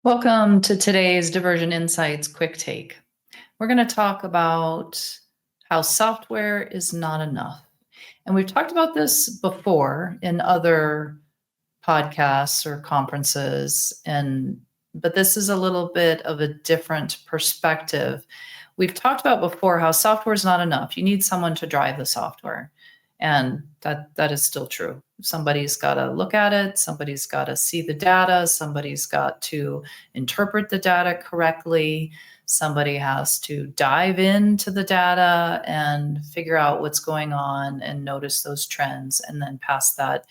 Welcome to today's Diversion Insights Quick Take. We're going to talk about how software is not enough. And we've talked about this before in other podcasts or conferences, but this is a little bit of a different perspective. We've talked about before how software is not enough. You need someone to drive the software. And that is still true. Somebody's got to look at it. Somebody's got to see the data. Somebody's got to interpret the data correctly. Somebody has to dive into the data and figure out what's going on and notice those trends and then pass that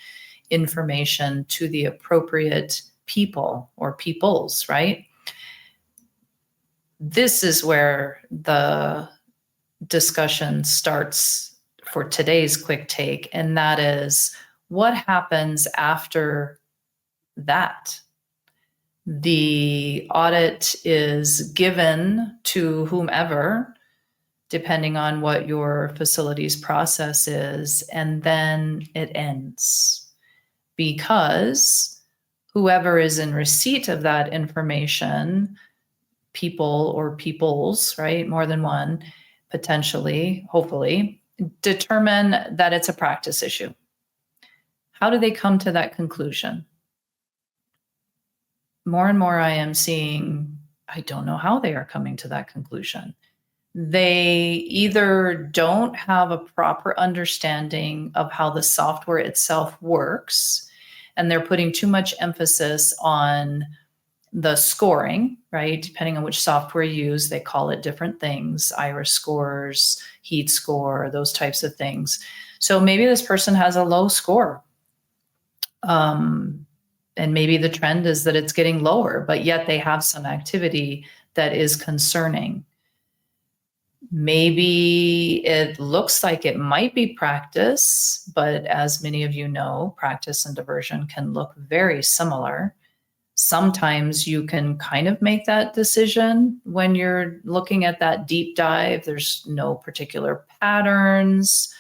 information to the appropriate people or peoples, right? This is where the discussion starts for today's quick take, and that is what happens after that. The audit is given to whomever, depending on what your facility's process is, and then it ends because whoever is in receipt of that information, people or peoples, right, more than one, potentially, hopefully, determine that it's a practice issue. How do they come to that conclusion? More and more I am seeing, I don't know how they are coming to that conclusion. They either don't have a proper understanding of how the software itself works, and they're putting too much emphasis on the scoring, right? Depending on which software you use, they call it different things, iris scores, heat score, those types of things. So maybe this person has a low score. And maybe the trend is that it's getting lower, but yet they have some activity that is concerning. Maybe it looks like it might be practice, but as many of you know, practice and diversion can look very similar. Sometimes you can kind of make that decision when you're looking at that deep dive. There's no particular patterns.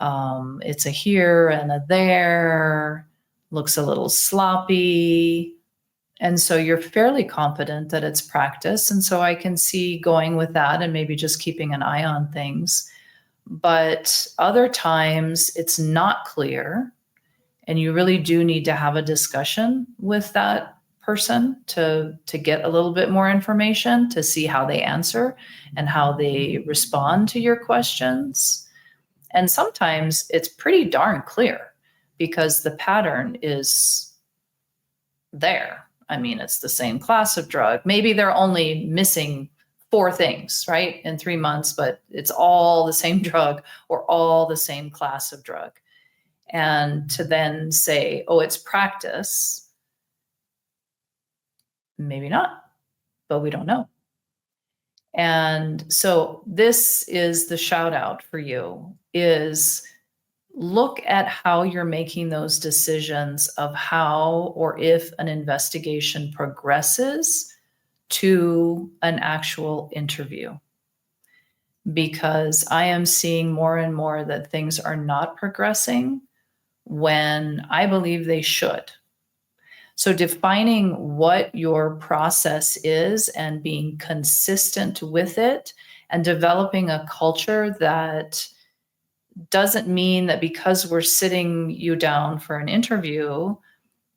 It's a here and a there, looks a little sloppy. And so you're fairly confident that it's practice. And so I can see going with that and maybe just keeping an eye on things. But other times it's not clear. And you really do need to have a discussion with that person to get a little bit more information, to see how they answer and how they respond to your questions. And sometimes it's pretty darn clear because the pattern is there. I mean, it's the same class of drug. Maybe they're only missing 4 things, right, in 3 months, but it's all the same drug or all the same class of drug. And to then say, oh, it's practice, maybe not, but we don't know. And so this is the shout out for you, is look at how you're making those decisions of how or if an investigation progresses to an actual interview. Because I am seeing more and more that things are not progressing when I believe they should. So defining what your process is and being consistent with it and developing a culture that doesn't mean that because we're sitting you down for an interview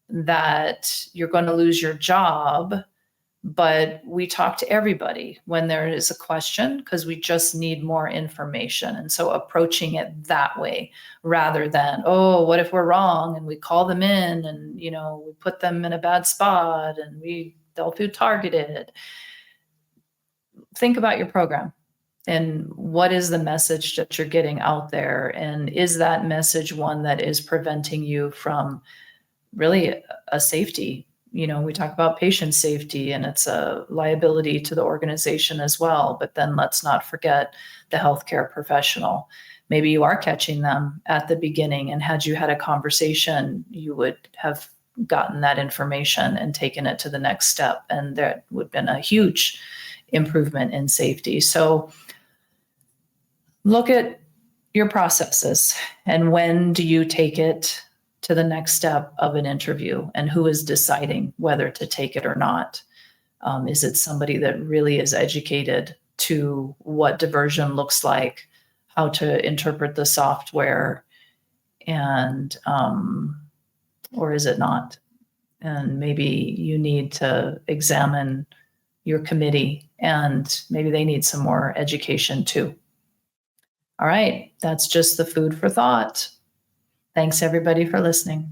that you're going to lose your job. But we talk to everybody when there is a question because we just need more information. And so approaching it that way rather than, oh, what if we're wrong? And we call them in and, we put them in a bad spot and they'll feel targeted. Think about your program and what is the message that you're getting out there? And is that message one that is preventing you from really a safety? We talk about patient safety and it's a liability to the organization as well. But then let's not forget the healthcare professional. Maybe you are catching them at the beginning, and had you had a conversation, you would have gotten that information and taken it to the next step. And there would have been a huge improvement in safety. So look at your processes and when do you take it to the next step of an interview, and who is deciding whether to take it or not? Is it somebody that really is educated to what diversion looks like, how to interpret the software, and or is it not? And maybe you need to examine your committee, and maybe they need some more education too. All right, that's just the food for thought. Thanks everybody for listening.